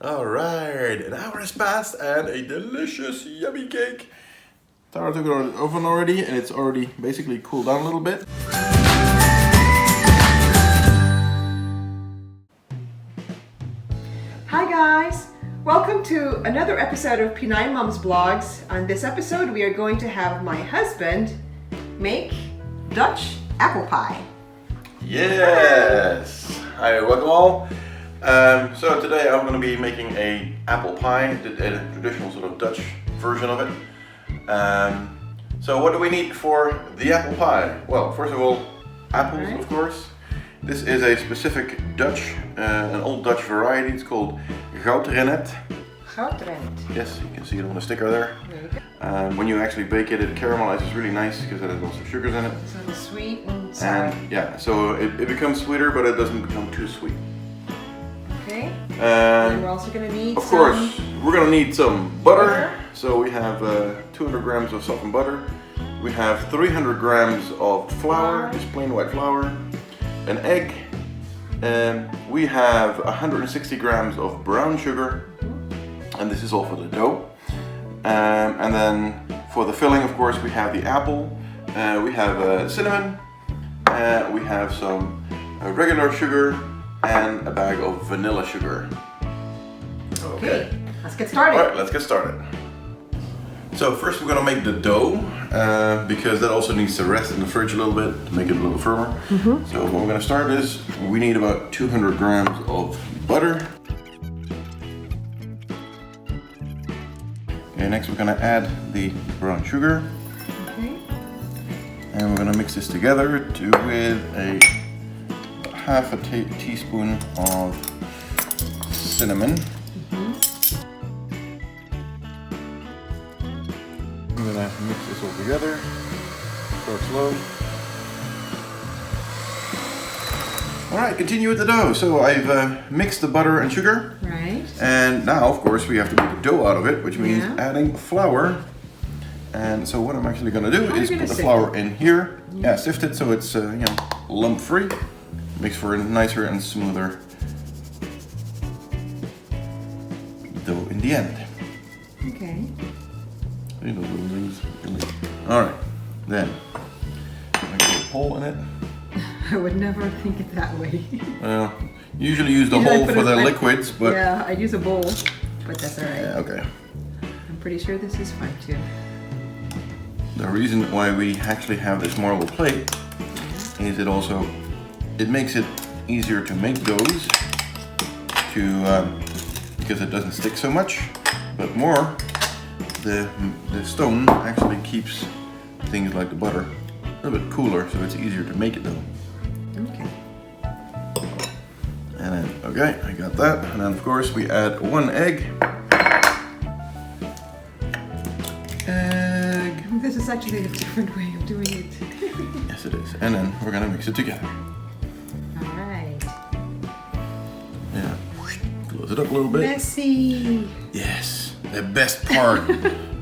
Alright, an hour has passed and a delicious, yummy cake. Tara took it out of the oven already and it's already basically cooled down a little bit. Hi guys! Welcome to another episode of Pinay Mom's Blogs. On this episode we are going to have my husband make Dutch apple pie. Yes! Hi, welcome all. So today I'm going to be making a apple pie, a traditional sort of Dutch version of it. So what do we need for the apple pie? Well, first of all, apples, of course. This is a specific Dutch, an old Dutch variety. It's called goudrennet. Goudrennet. Yes, you can see it on the sticker there. When you actually bake it, it caramelizes really nice because it has lots of sugars in it. So it's sweet and sour. And yeah, so it becomes sweeter, but it doesn't become too sweet. Okay. And we're also going to need we're going to need some butter. So we have 200 grams of softened butter. We have 300 grams of flour, just plain white flour. An egg. We have 160 grams of brown sugar. And this is all for the dough. And then for the filling, of course, we have the apple. We have cinnamon. We have some regular sugar. And a bag of vanilla sugar. Okay, let's get started. Alright, let's get started. So first we're going to make the dough because that also needs to rest in the fridge a little bit to make it a little firmer. So what we're going to start is we need about 200 grams of butter. Okay, next we're going to add the brown sugar. Okay. And we're going to mix this together with a half a teaspoon of cinnamon. I'm gonna mix this all together. Start slow. Alright, continue with the dough. So I've mixed the butter and sugar. Right. And now, of course, we have to make a dough out of it, which means adding flour. And so what I'm actually gonna do is put the flour in here. Yeah, sift it so it's lump free. Makes for a nicer and smoother dough in the end. Okay. Alright, then I get a hole in it. I would never think it that way. Usually use the hole for the liquids, but yeah, I'd use a bowl, but that's alright. Yeah, okay. I'm pretty sure this is fine too. The reason why we actually have this marble plate is it makes it easier to make doughs because it doesn't stick so much, but more the stone actually keeps things like the butter a little bit cooler, so it's easier to make it though. Okay. And then, okay, I got that. And then of course we add one egg. This is actually a different way of doing it. Yes it is. And then we're gonna mix it together. Alright. Yeah. Close it up a little bit. Messy. Yes, the best part.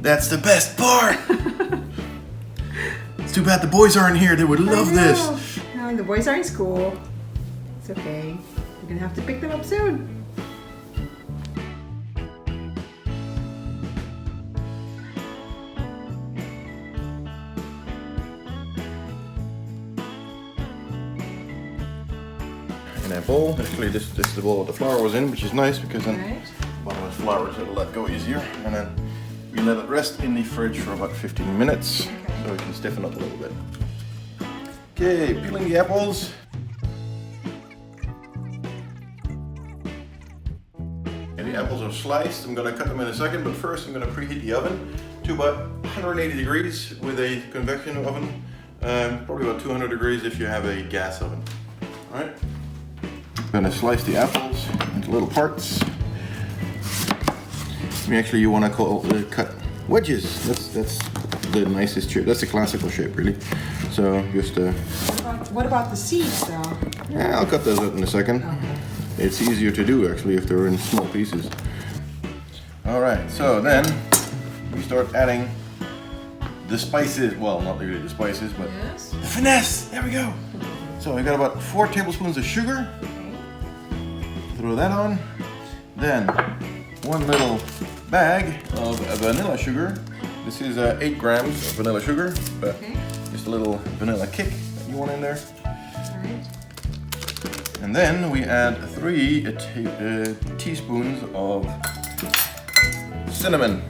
That's the best part. It's too bad the boys aren't here. They would love this. No, the boys are in school. It's okay. We're gonna have to pick them up soon. In that bowl, actually this is the bowl the flour was in, which is nice because then bottom of the flour is it'll let go easier. And then we let it rest in the fridge for about 15 minutes so it can stiffen up a little bit. Okay, peeling the apples. Okay, the apples are sliced. I'm going to cut them in a second, but first I'm going to preheat the oven to about 180 degrees with a convection oven. Probably about 200 degrees if you have a gas oven. Alright. I'm going to slice the apples into little parts. You want to cut wedges. That's the nicest shape. That's the classical shape, really. So just. What about the seeds, though? Yeah, I'll cut those up in a second. Okay. It's easier to do actually if they're in small pieces. All right. So then we start adding the spices. Well, not really the spices, but the finesse. There we go. So we got about 4 tablespoons of sugar. Throw that on. Then one little bag of vanilla sugar. This is 8 grams of vanilla sugar, but just a little vanilla kick that you want in there. Alright. And then we add 3 teaspoons of cinnamon.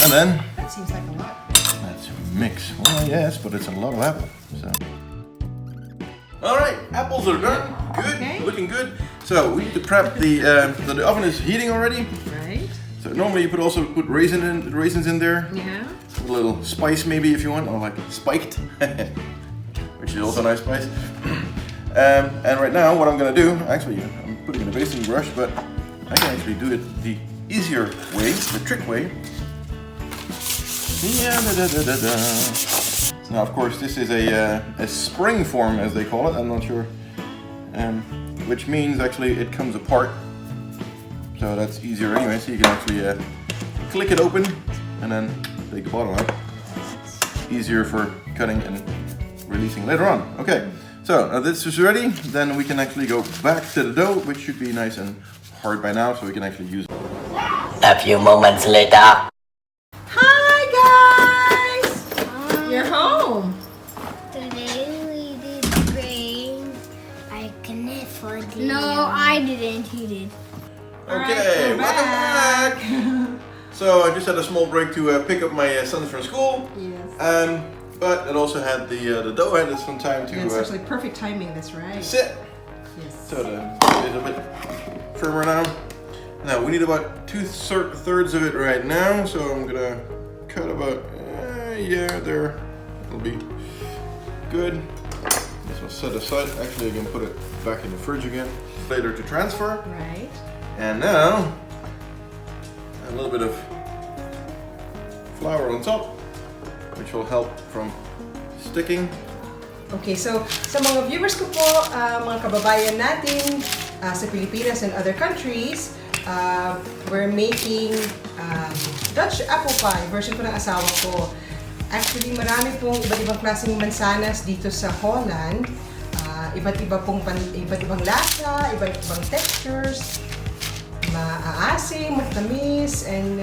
And then That seems like a lot. let's mix. Well, yes, but it's a lot of apple. So. All right, apples are done. Good, looking good. So we need to prep the oven is heating already. Right. So normally you also put raisins in there. Yeah. A little spice maybe if you want, or like spiked, which is also a nice spice. And right now what I'm gonna do, actually I'm putting in a basting brush, but I can actually do it the easier way, the trick way. Yeah, Now of course this is a spring form as they call it, I'm not sure, which means actually it comes apart. So that's easier anyway, so you can actually click it open and then take the bottom out. Easier for cutting and releasing later on. Okay, so now this is ready, then we can actually go back to the dough, which should be nice and hard by now, so we can actually use it. A few moments later. Hi guys! You're home. Today we did grain. I connect for the. No, I didn't. He did. Okay, Alright, welcome back. So I just had a small break to pick up my sons from school. Yes. But it also had the dough had some time to It's actually perfect timing, this, right? sit. Yes. So the dough is a bit firmer now. Now we need about 2/3 of it right now. So I'm gonna cut about yeah, there. It'll be good. This will set aside. Actually, I can put it back in the fridge again later to transfer. Right. And now a little bit of flour on top, which will help from sticking. Okay, so sa mga viewers ko po, mga kababayan natin sa Pilipinas and other countries, we're making Dutch apple pie, version po ng asawa ko. Actually, marami pong iba't ibang klaseng mansanas dito sa Holland. Iba't ibang lasa, iba't ibang textures, maaasim, matamis, and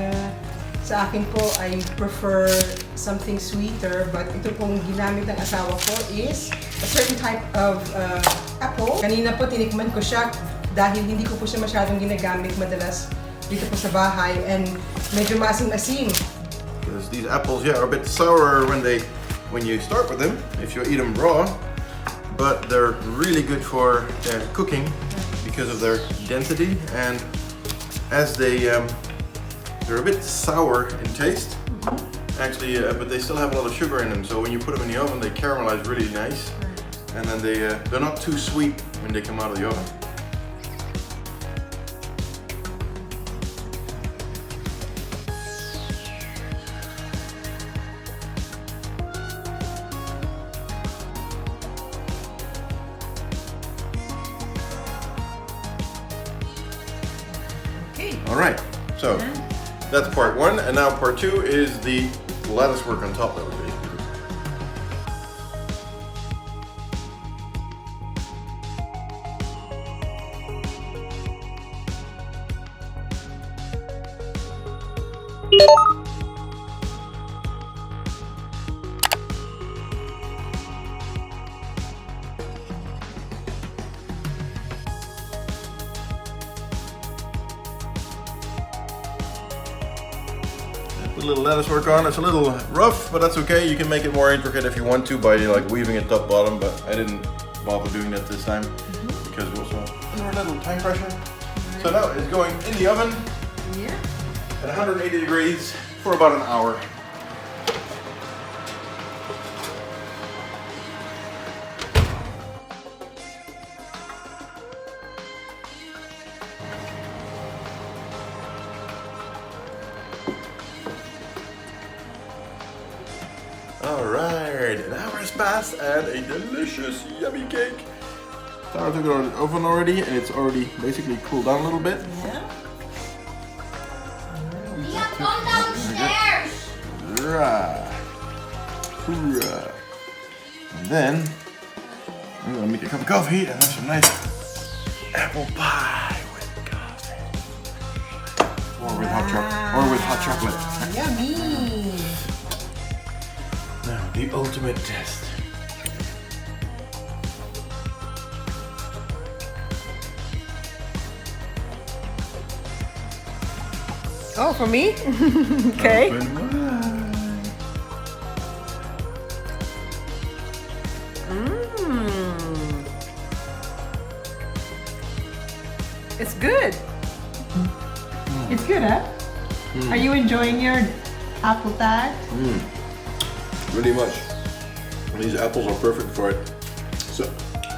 sa akin po, I prefer something sweeter, but ito pong ginamit ng asawa ko is a certain type of apple. Kanina po tinikman ko siya dahil hindi ko po siya masyadong ginagamit madalas dito po sa bahay, and medyo maasim-asim. Because these apples, are a bit sour when you start with them, if you eat them raw, but they're really good for cooking because of their density, and as they're a bit sour in taste, actually, but they still have a lot of sugar in them. So when you put them in the oven, they caramelize really nice, and then they're not too sweet when they come out of the oven. All right, so that's part 1, and now part 2 is the lettuce work on top that we're going to do. Put a little lettuce work on. It's a little rough, but that's okay. You can make it more intricate if you want to by like weaving it top bottom, but I didn't bother doing that this time because we're also under a little time pressure. So now it's going in the oven at 180 degrees for about an hour. Alright, an hour has passed and a delicious, yummy cake. Tara took it out of the oven already, and it's already basically cooled down a little bit. Yeah. We have gone downstairs. Hoorah. Hoorah. And then I'm gonna make a cup of coffee and have some nice apple pie with coffee. Or with hot chocolate. Yummy! Now, the ultimate test. Oh, for me? Okay. Open wide. It's good. It's good, huh? Are you enjoying your apple tart? Really much. These apples are perfect for it. So,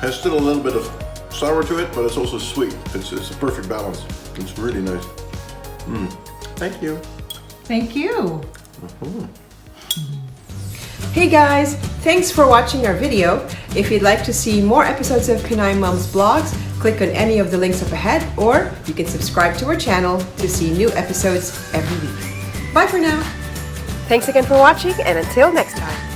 has still a little bit of sour to it, but it's also sweet. It's a perfect balance. It's really nice. Thank you. Thank you. Hey guys, thanks for watching our video. If you'd like to see more episodes of Pinay Mom's blogs, click on any of the links up ahead, or you can subscribe to our channel to see new episodes every week. Bye for now. Thanks again for watching, and until next time.